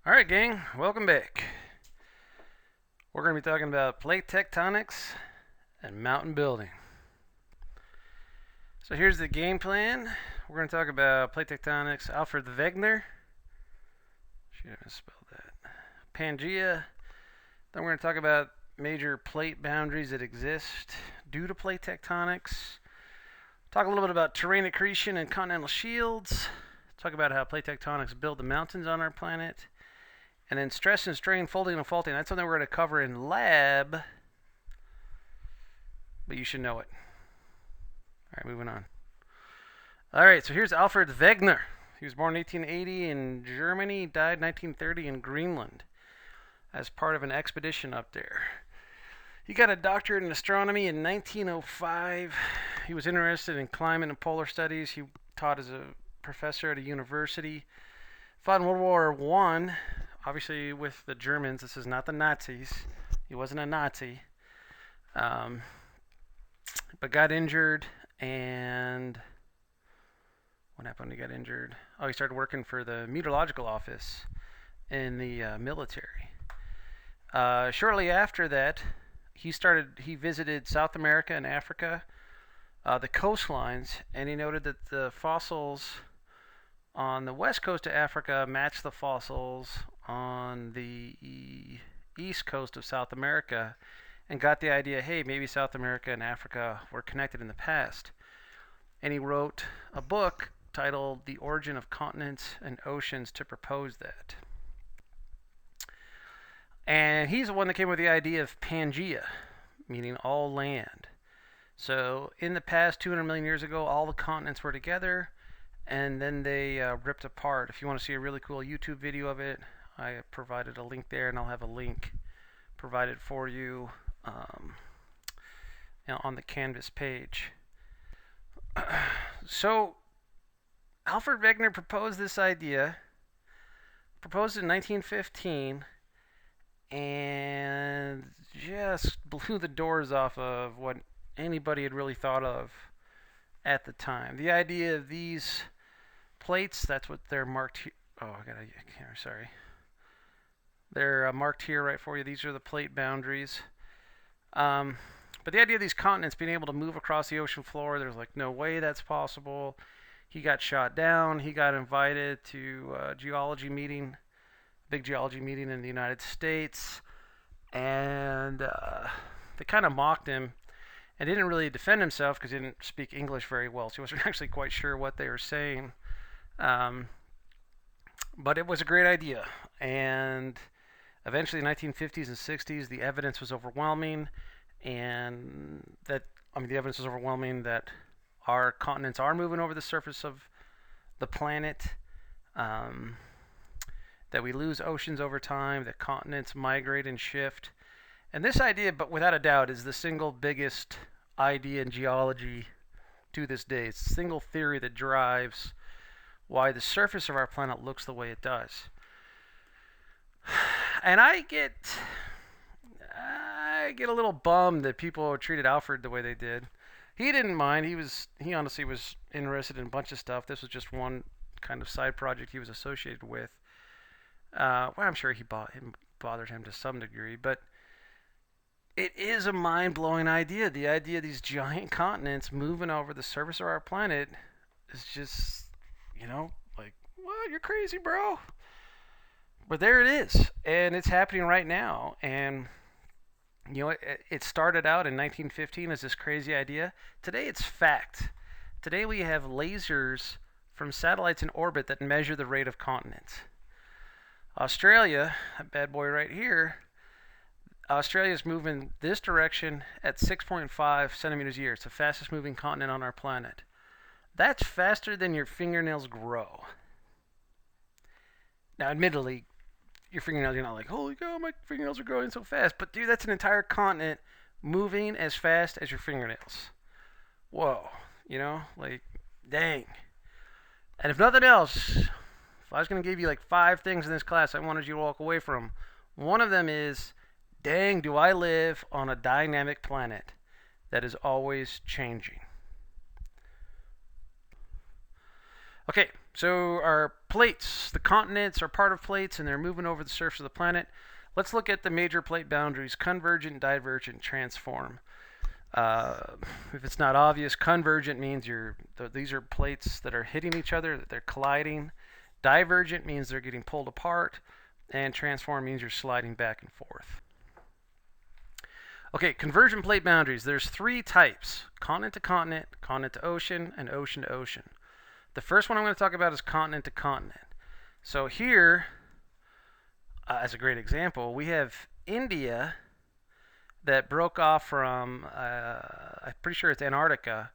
Alright, gang, welcome back. We're going to be talking about plate tectonics and mountain building. So here's the game plan. We're going to talk about plate tectonics, Alfred Wegener. Should have misspelled that. Pangea. Then we're going to talk about major plate boundaries that exist due to plate tectonics. Talk a little bit about terrain accretion and continental shields. Talk about how plate tectonics build the mountains on our planet. And then stress and strain, folding and faulting. That's something we're going to cover in lab, but you should know it. All right, moving on. All right, so here's Alfred Wegener. He was born in 1880 in Germany, died 1930 in Greenland as part of an expedition up there. He got a doctorate in astronomy in 1905. He was interested in climate and polar studies. He taught as a professor at a university. Fought in World War I. Obviously, with the Germans, this is not the Nazis. He wasn't a Nazi. But got injured, and what happened when he got injured? Oh, he started working for the meteorological office in the military. Shortly after that, he visited South America and Africa, the coastlines, and he noted that the fossils on the west coast of Africa match the fossils on the east coast of South America, and got the idea, hey, maybe South America and Africa were connected in the past. And he wrote a book titled The Origin of Continents and Oceans to propose that. And he's the one that came with the idea of Pangea, meaning all land. So in the past, 200 million years ago, all the continents were together, and then they ripped apart. If you want to see a really cool YouTube video of it, I provided a link there, and I'll have a link provided for you, on the Canvas page. So Alfred Wegener proposed this idea, proposed it in 1915, and just blew the doors off of what anybody had really thought of at the time. The idea of these plates, that's what they're marked here. Oh, sorry. They're marked here right for you. These are the plate boundaries. But the idea of these continents being able to move across the ocean floor, there's like no way that's possible. He got shot down. He got invited to a big geology meeting in the United States, and they kind of mocked him and didn't really defend himself because he didn't speak English very well, so he wasn't actually quite sure what they were saying. But it was a great idea, and eventually in the 1950s and 60s, the evidence was overwhelming, the evidence was overwhelming that our continents are moving over the surface of the planet, that we lose oceans over time, that continents migrate and shift. And this idea, but without a doubt, is the single biggest idea in geology to this day. It's a single theory that drives why the surface of our planet looks the way it does. And I get a little bummed that people treated Alfred the way they did. He didn't mind. He honestly was interested in a bunch of stuff. This was just one kind of side project he was associated with. Well, I'm sure it bothered him to some degree, but it is a mind-blowing idea. The idea of these giant continents moving over the surface of our planet is just, like, what? You're crazy, bro. But there it is, and it's happening right now. And it started out in 1915 as this crazy idea. Today it's fact. Today we have lasers from satellites in orbit that measure the rate of continents. Australia, that bad boy right here, Australia's moving this direction at 6.5 centimeters a year. It's the fastest moving continent on our planet. That's faster than your fingernails grow. Now, admittedly, your fingernails, you're not like, holy cow, my fingernails are growing so fast. But, dude, that's an entire continent moving as fast as your fingernails. Whoa. Like, dang. And if nothing else, if I was going to give you like 5 things in this class I wanted you to walk away from, one of them is, dang, do I live on a dynamic planet that is always changing. Okay, So our plates, the continents are part of plates and they're moving over the surface of the planet. Let's look at the major plate boundaries: convergent, divergent, transform. If it's not obvious, convergent means these are plates that are hitting each other, that they're colliding. Divergent means they're getting pulled apart, and transform means you're sliding back and forth. Okay, convergent plate boundaries. There's three types: continent to continent, continent to ocean, and ocean to ocean. The first one I'm going to talk about is continent to continent. So here, as a great example, we have India that broke off from, I'm pretty sure it's Antarctica,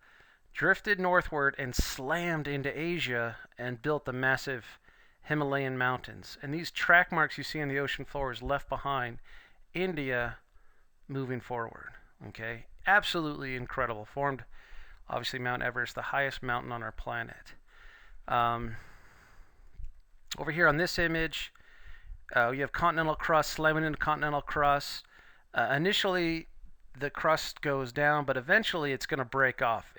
drifted northward and slammed into Asia and built the massive Himalayan mountains. And these track marks you see on the ocean floor is left behind India moving forward. Okay, absolutely incredible. Formed, obviously, Mount Everest, the highest mountain on our planet. Over here on this image, you have continental crust slamming into continental crust. Initially, the crust goes down, but eventually it's going to break off.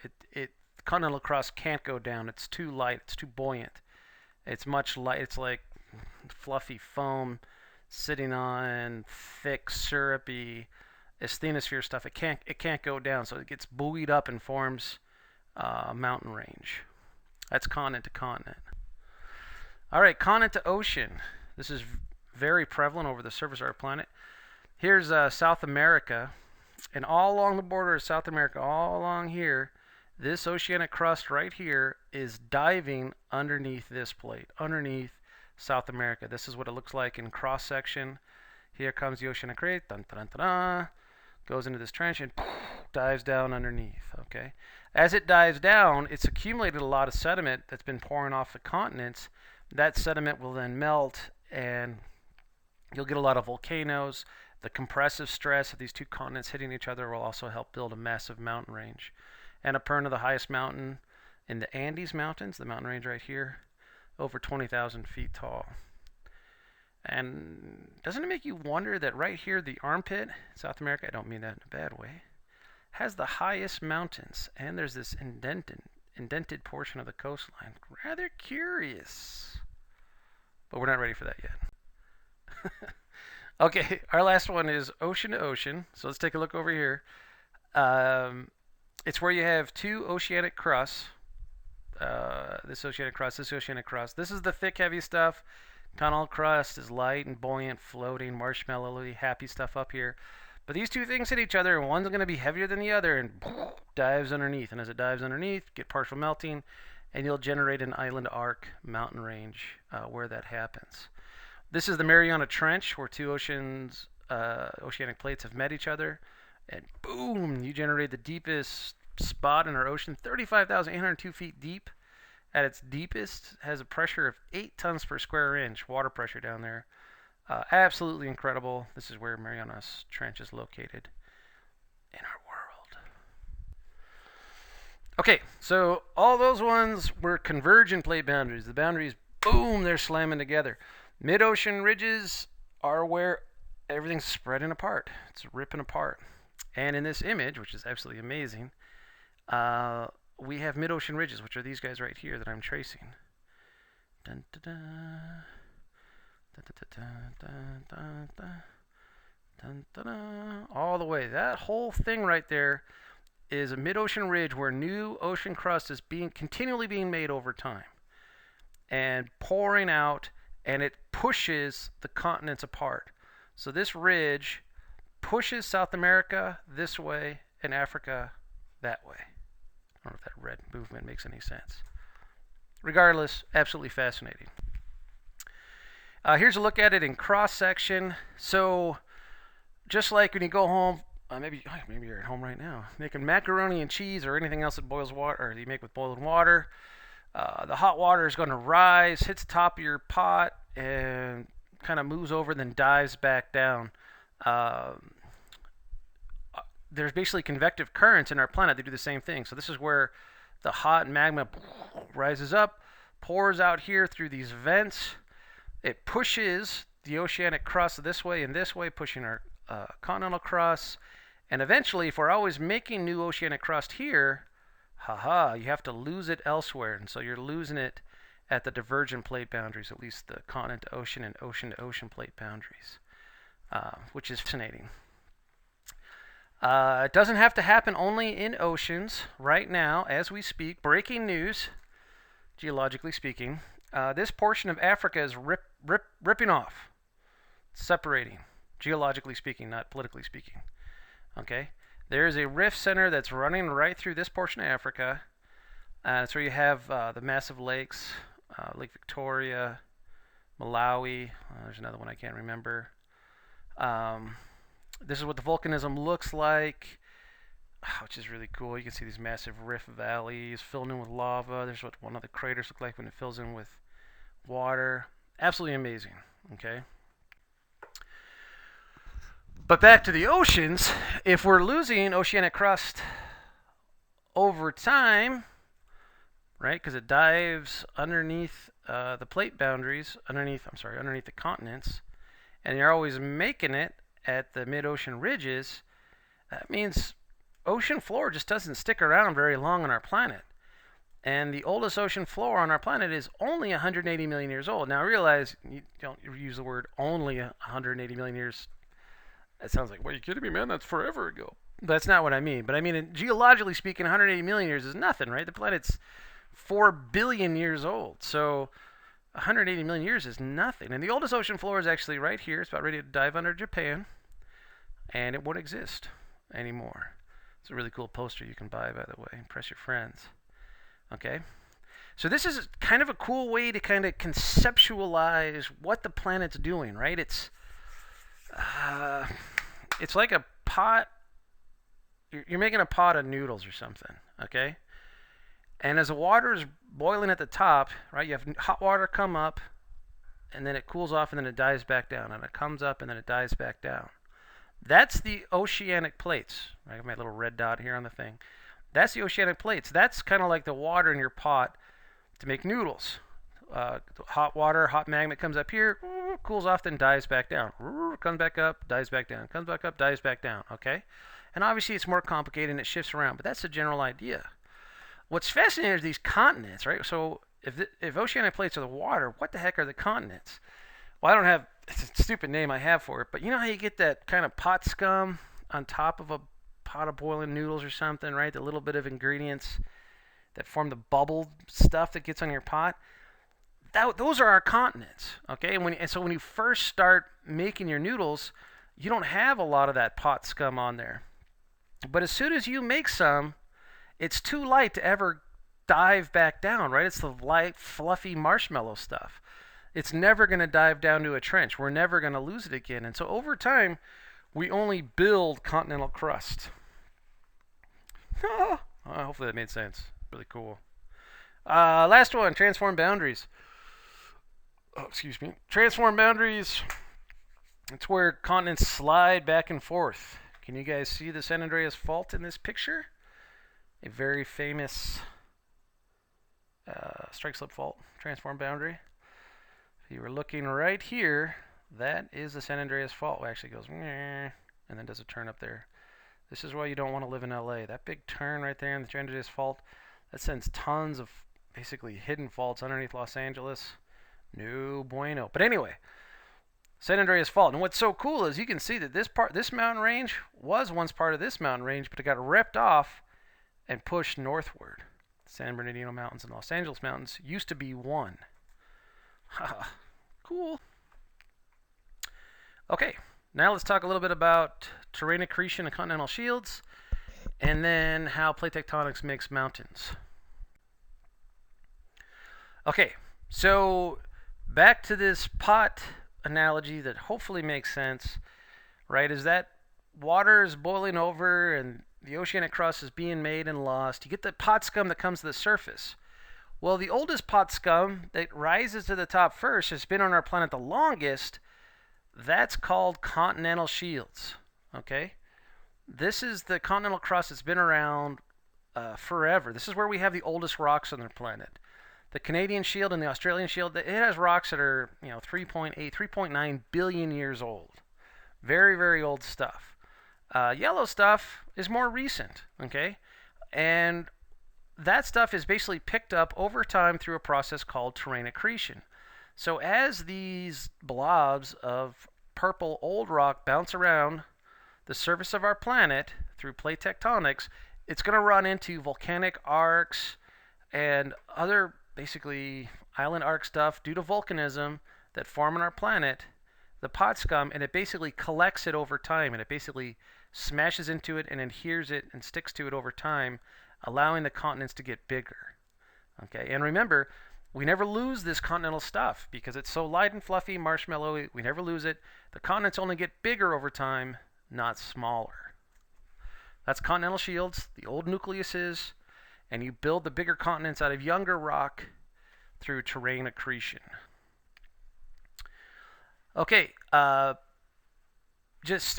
Continental crust can't go down. It's too light. It's too buoyant. It's much light. It's like fluffy foam sitting on thick, syrupy asthenosphere stuff. It can't go down, so it gets buoyed up and forms a mountain range. That's continent to continent. All right, continent to ocean. This is very prevalent over the surface of our planet. Here's South America, and all along the border of South America, all along here, this oceanic crust right here is diving underneath this plate, underneath South America. This is what it looks like in cross section. Here comes the oceanic crust, dun, dun, dun, dun, goes into this trench and dives down underneath. Okay, as it dives down, it's accumulated a lot of sediment that's been pouring off the continents. That sediment will then melt, and you'll get a lot of volcanoes. The compressive stress of these two continents hitting each other will also help build a massive mountain range. Annapurna, the highest mountain in the Andes Mountains, the mountain range right here, over 20,000 feet tall. And doesn't it make you wonder that right here, the armpit, South America, I don't mean that in a bad way, has the highest mountains, and there's this indented portion of the coastline. Rather curious. But we're not ready for that yet. Okay, our last one is ocean to ocean. So let's take a look over here. It's where you have two oceanic crusts. This oceanic crust, this oceanic crust. This is the thick, heavy stuff. Continental crust is light and buoyant, floating, marshmallowy, happy stuff up here. But these two things hit each other, and one's going to be heavier than the other and dives underneath. And as it dives underneath, get partial melting, and you'll generate an island arc mountain range where that happens. This is the Mariana Trench, where two oceanic plates have met each other, and boom, you generate the deepest spot in our ocean, 35,802 feet deep. At its deepest, has a pressure of 8 tons per square inch, water pressure down there. Absolutely incredible. This is where Mariana's Trench is located in our world. Okay, so all those ones were convergent plate boundaries. The boundaries, boom, they're slamming together. Mid-ocean ridges are where everything's spreading apart. It's ripping apart. And in this image, which is absolutely amazing, we have mid-ocean ridges, which are these guys right here that I'm tracing. Dun, dun, dun. Dun, dun, dun, dun, dun, dun, dun, dun. All the way. That whole thing right there is a mid-ocean ridge where new ocean crust is continually being made over time and pouring out, and it pushes the continents apart. So this ridge pushes South America this way and Africa that way. I don't know if that red movement makes any sense. Regardless, absolutely fascinating. Here's a look at it in cross section. So just like when you go home, maybe you're at home right now, making macaroni and cheese or anything else that boils water, or you make with boiling water, the hot water is going to rise, hits the top of your pot, and kind of moves over, then dives back down. There's basically convective currents in our planet. They do the same thing. So this is where the hot magma rises up, pours out here through these vents. It pushes the oceanic crust this way and this way, pushing our continental crust. And eventually, if we're always making new oceanic crust here, you have to lose it elsewhere. And so you're losing it at the divergent plate boundaries, at least the continent to ocean and ocean to ocean plate boundaries, which is fascinating. It doesn't have to happen only in oceans. Right now, as we speak, breaking news, geologically speaking, this portion of Africa is ripping off, separating, geologically speaking, not politically speaking. Okay? There is a rift center that's running right through this portion of Africa. That's where you have the massive lakes, Lake Victoria, Malawi. There's another one I can't remember. This is what the volcanism looks like, which is really cool. You can see these massive rift valleys filled in with lava. There's what one of the craters look like when it fills in with water. Absolutely amazing. Okay. But back to the oceans. If we're losing oceanic crust over time, right, because it dives underneath the plate boundaries, underneath the continents, and you're always making it at the mid-ocean ridges, that means ocean floor just doesn't stick around very long on our planet. And the oldest ocean floor on our planet is only 180 million years old. Now, I realize you don't use the word only 180 million years. That sounds like, well, you kidding me, man? That's forever ago. That's not what I mean. But I mean, geologically speaking, 180 million years is nothing, right? The planet's 4 billion years old. So 180 million years is nothing. And the oldest ocean floor is actually right here. It's about ready to dive under Japan. And it won't exist anymore. It's a really cool poster you can buy, by the way. Impress your friends. Okay? So this is kind of a cool way to kind of conceptualize what the planet's doing, right? It's like a pot. You're making a pot of noodles or something, okay? And as the water is boiling at the top, right, you have hot water come up, and then it cools off, and then it dives back down, and it comes up, and then it dives back down. That's the oceanic plates. I have my little red dot here on the thing. That's the oceanic plates. That's kind of like the water in your pot to make noodles. Hot water, hot magma comes up here, cools off, then dives back down. Comes back up, dives back down. Comes back up, dives back down. Okay? And obviously it's more complicated and it shifts around, but that's the general idea. What's fascinating is these continents, right? So if oceanic plates are the water, what the heck are the continents? Well, I don't have, it's a stupid name I have for it, but you know how you get that kind of pot scum on top of a pot of boiling noodles or something, right? The little bit of ingredients that form the bubble stuff that gets on your pot. Those are our continents, okay? And so when you first start making your noodles, you don't have a lot of that pot scum on there. But as soon as you make some, it's too light to ever dive back down, right? It's the light, fluffy marshmallow stuff. It's never going to dive down to a trench. We're never going to lose it again. And so over time, we only build continental crust. Hopefully that made sense. Really cool. Last one, transform boundaries. Transform boundaries. It's where continents slide back and forth. Can you guys see the San Andreas Fault in this picture? A very famous strike slip fault, transform boundary. If you were looking right here, that is the San Andreas Fault. It actually goes and then does a turn up there. This is why you don't want to live in LA. That big turn right there in the San Andreas Fault, that sends tons of basically hidden faults underneath Los Angeles. No bueno. But anyway, San Andreas Fault. And what's so cool is you can see that this mountain range was once part of this mountain range, but it got ripped off and pushed northward. San Bernardino Mountains and Los Angeles Mountains used to be one. Cool. Okay, now let's talk a little bit about terrain accretion and continental shields, and then how plate tectonics makes mountains. Okay, so back to this pot analogy that hopefully makes sense, right? Is that water is boiling over and the oceanic crust is being made and lost. You get the pot scum that comes to the surface. Well, the oldest pot scum that rises to the top first has been on our planet the longest. That's called continental shields. Okay? This is the continental crust that's been around forever. This is where we have the oldest rocks on the planet. The Canadian shield and the Australian shield, it has rocks that are 3.8, 3.9 billion years old. Very, very old stuff. Yellow stuff is more recent, okay? And that stuff is basically picked up over time through a process called terrain accretion. So as these blobs of purple old rock bounce around the surface of our planet through plate tectonics, it's going to run into volcanic arcs and other basically island arc stuff due to volcanism that form on our planet, the pot scum, and it basically collects it over time, and it basically smashes into it and adheres it and sticks to it over time, allowing the continents to get bigger. Okay, and remember, we never lose this continental stuff because it's so light and fluffy, marshmallowy. We never lose it. The continents only get bigger over time, not smaller. That's continental shields, the old nucleuses, and you build the bigger continents out of younger rock through terrain accretion. Okay,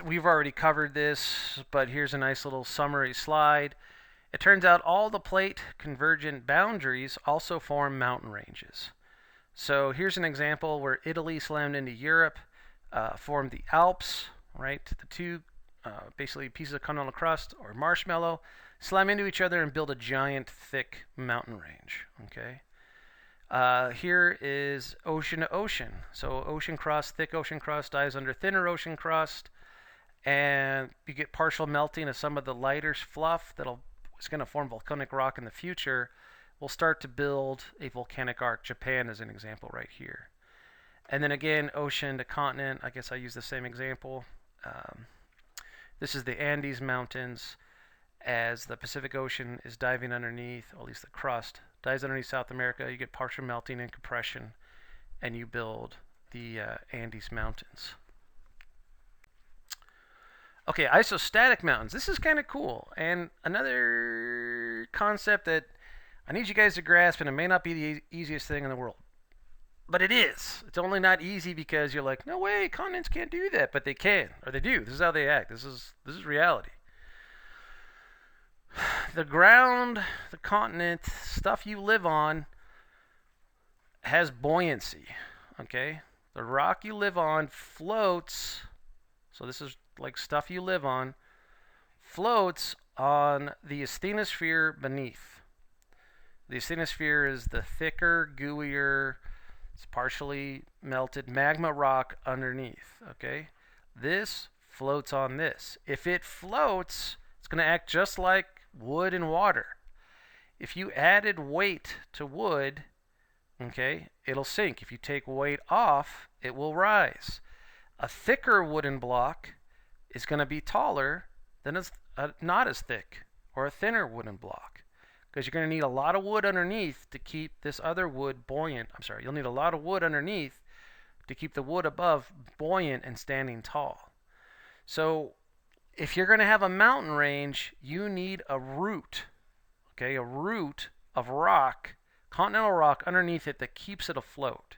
we've already covered this, but here's a nice little summary slide. It turns out all the plate convergent boundaries also form mountain ranges. So here's an example where Italy slammed into Europe, formed the Alps, right? The two basically pieces of continental crust or marshmallow slam into each other and build a giant thick mountain range, okay? Here is ocean to ocean. So ocean crust, thick ocean crust dies under thinner ocean crust, and you get partial melting of some of the lighter fluff it's going to form volcanic rock in the future. We'll start to build a volcanic arc. Japan is an example right here. And then again, ocean to continent. I guess I use the same example. This is the Andes Mountains as the Pacific Ocean is diving underneath, or at least the crust, dives underneath South America. You get partial melting and compression, and you build the Andes Mountains. Okay, isostatic mountains. This is kind of cool. And another concept that I need you guys to grasp, and it may not be the easiest thing in the world. But it is. It's only not easy because you're like, no way, continents can't do that. But they can, or they do. This is how they act. This is reality. The ground, the continent, stuff you live on has buoyancy. Okay? The rock you live on floats. So this is like stuff you live on, floats on the asthenosphere beneath. The asthenosphere is the thicker, gooier, it's partially melted magma rock underneath. Okay, this floats on this. If it floats, it's going to act just like wood and water. If you added weight to wood, okay, it'll sink. If you take weight off, it will rise. A thicker wooden block is going to be taller than not as thick or a thinner wooden block, because you're going to need a lot of wood underneath to keep this other wood buoyant. You'll need a lot of wood underneath to keep the wood above buoyant and standing tall. So if you're going to have a mountain range, you need a root, okay, a root of rock, continental rock underneath it that keeps it afloat.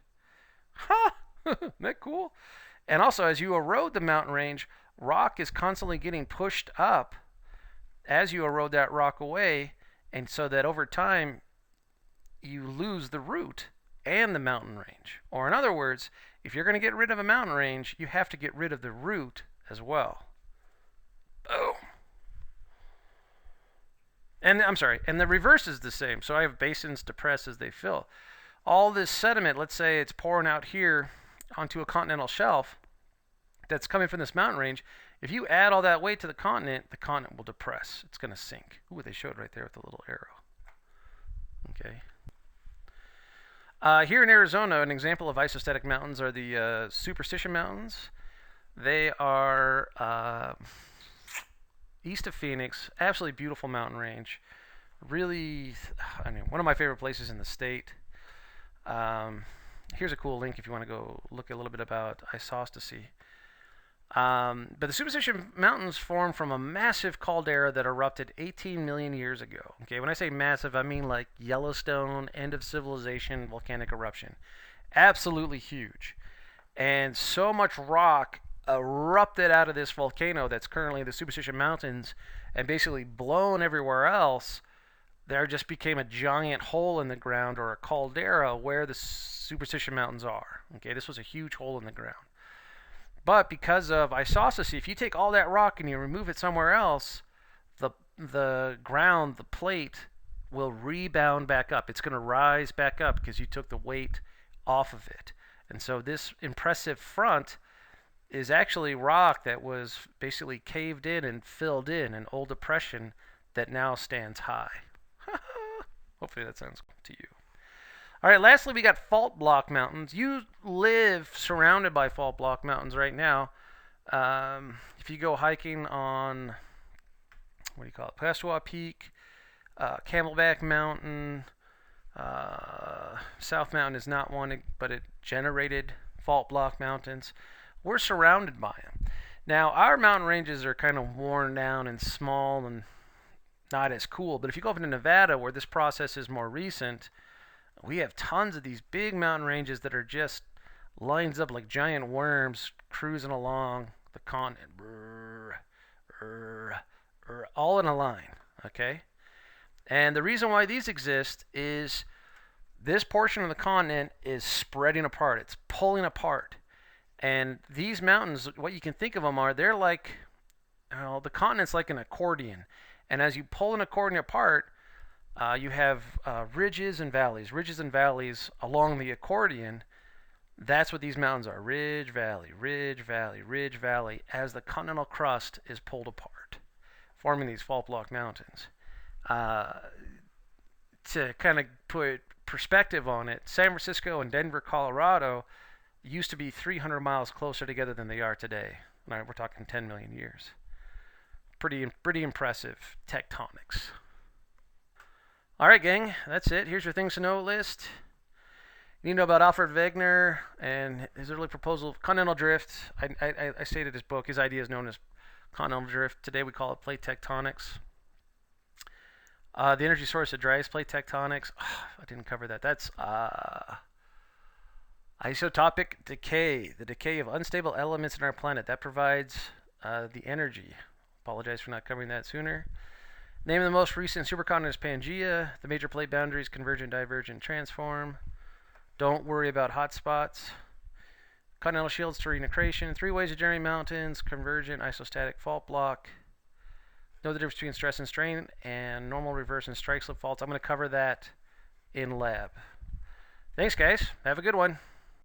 Ha! Isn't that cool? And also, as you erode the mountain range, rock is constantly getting pushed up as you erode that rock away, and so that over time you lose the root and the mountain range. Or in other words, if you're going to get rid of a mountain range, you have to get rid of the root as well. Boom. And the reverse is the same. So I have basins depressed as they fill. All this sediment, let's say it's pouring out here onto a continental shelf that's coming from this mountain range. If you add all that weight to the continent will depress. It's going to sink. Ooh, they showed right there with the little arrow. Okay. Here in Arizona, an example of isostatic mountains are the Superstition Mountains. They are east of Phoenix. Absolutely beautiful mountain range. Really, one of my favorite places in the state. Here's a cool link if you want to go look a little bit about isostasy. But the Superstition Mountains formed from a massive caldera that erupted 18 million years ago. Okay, when I say massive, I mean like Yellowstone, end of civilization, volcanic eruption. Absolutely huge. And so much rock erupted out of this volcano that's currently the Superstition Mountains and basically blown everywhere else. There just became a giant hole in the ground, or a caldera, where the Superstition Mountains are. Okay, this was a huge hole in the ground. But because of isostasy, if you take all that rock and you remove it somewhere else, the ground, the plate, will rebound back up. It's going to rise back up because you took the weight off of it. And so this impressive front is actually rock that was basically caved in and filled in an old depression that now stands high. Hopefully that sounds cool to you. All right, lastly, we got fault block mountains. You live surrounded by fault block mountains right now. If you go hiking on, what do you call it, Pastua Peak, Camelback Mountain, South Mountain is not one, but it generated fault block mountains. We're surrounded by them. Now, our mountain ranges are kind of worn down and small and not as cool, but if you go up into Nevada, where this process is more recent, we have tons of these big mountain ranges that are just lines up like giant worms cruising along the continent, all in a line, okay? And the reason why these exist is this portion of the continent is spreading apart. It's pulling apart. And these mountains, what you can think of them are, they're like, the continent's like an accordion. And as you pull an accordion apart, you have ridges and valleys. Ridges and valleys along the accordion. That's what these mountains are. Ridge, valley, ridge, valley, ridge, valley, as the continental crust is pulled apart, forming these fault block mountains. To kind of put perspective on it, San Francisco and Denver, Colorado used to be 300 miles closer together than they are today. We're talking 10 million years. Pretty impressive tectonics. All right, gang, that's it. Here's your things to know list. You need to know about Alfred Wegener and his early proposal of continental drift. I stated his book. His idea is known as continental drift. Today we call it plate tectonics. The energy source that drives plate tectonics. I didn't cover that. That's isotopic decay, the decay of unstable elements in our planet. That provides the energy. Apologize for not covering that sooner. Name of the most recent supercontinent is Pangaea. The major plate boundaries, convergent, divergent, transform. Don't worry about hotspots. Continental shields, terrain accretion. 3 ways of generating mountains, convergent, isostatic, fault block. Know the difference between stress and strain, and normal, reverse, and strike slip faults. I'm going to cover that in lab. Thanks, guys. Have a good one.